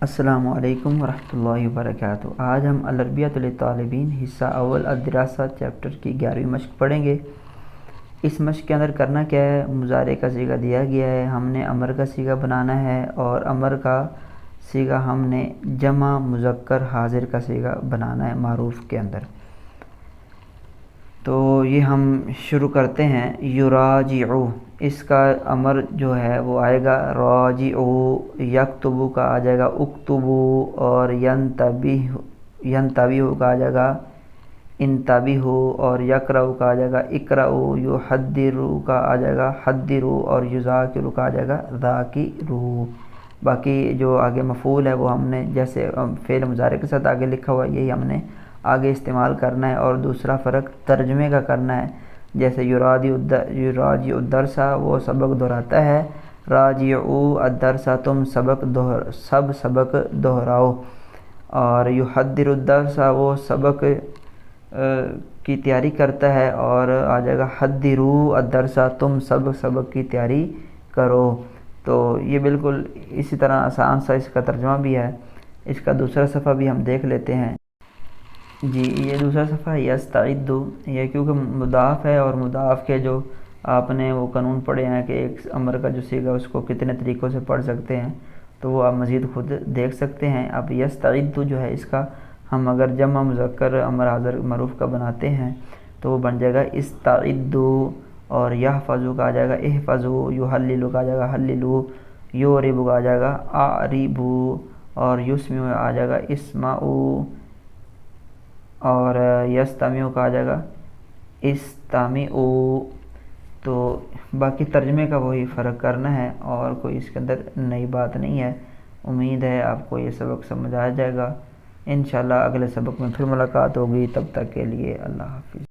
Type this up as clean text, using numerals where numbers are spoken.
السلام علیکم ورحمۃ اللہ وبرکاتہ۔ آج ہم العربیۃ للطالبین حصہ اول الدراسہ چیپٹر کی 11ویں مشق پڑھیں گے۔ اس مشق کے اندر کرنا کیا ہے، مضارع کا صیغہ دیا گیا ہے، ہم نے امر کا صیغہ بنانا ہے اور امر کا صیغہ ہم نے جمع مذکر حاضر کا صیغہ بنانا ہے معروف کے اندر۔ تو یہ ہم شروع کرتے ہیں۔ یراجعو، اس کا امر جو ہے وہ آئے گا راجعو، یکتبو کا آ جائے گا اکتبو، اور ینتبہو کا آ جائے گا انتبہو، اور یقرأو کا آ جائے گا اقرأو، یحدرو کا آ جائے گا حدرو، اور یذاکرو کا آ جائے گا ذاکرو۔ باقی جو آگے مفعول ہے وہ ہم نے جیسے فعل مضارع کے ساتھ آگے لکھا ہوا ہے یہی ہم نے آگے استعمال کرنا ہے، اور دوسرا فرق ترجمے کا کرنا ہے۔ جیسے یراجع الدرس، وہ سبق دہراتا ہے، راجعو الدرس، تم سبق دہراؤ، اور یحدر الدرس، وہ سبق کی تیاری کرتا ہے، اور آ جائے گا حدرو الدرس، تم سبق کی تیاری کرو۔ تو یہ بالکل اسی طرح آسان سا اس کا ترجمہ بھی ہے۔ اس کا دوسرا صفحہ بھی ہم دیکھ لیتے ہیں۔ جی، یہ دوسرا صفحہ یستعد، یہ کیونکہ مضاف ہے اور مضاف کے جو آپ نے وہ قانون پڑھے ہیں کہ ایک امر کا جو صیغہ اس کو کتنے طریقوں سے پڑھ سکتے ہیں، تو وہ آپ مزید خود دیکھ سکتے ہیں۔ اب یستعد جو ہے اس کا ہم اگر جمع مذکر امر حاضر معروف کا بناتے ہیں تو وہ بن جائے گا استعدو، اور یحفظو کا آ جائے گا احفظو، یحللو کا آ جائے گا حللو، یعربو کا آ جائے گا اعربو، اور یسمعو آ جائے گا اسمعو، اور یستمعو کا آ جائے گا استمعو۔ تو باقی ترجمے کا وہی فرق کرنا ہے اور کوئی اس کے اندر نئی بات نہیں ہے۔ امید ہے آپ کو یہ سبق سمجھ آ جائے گا۔ انشاءاللہ اگلے سبق میں پھر ملاقات ہوگی، تب تک کے لیے اللہ حافظ۔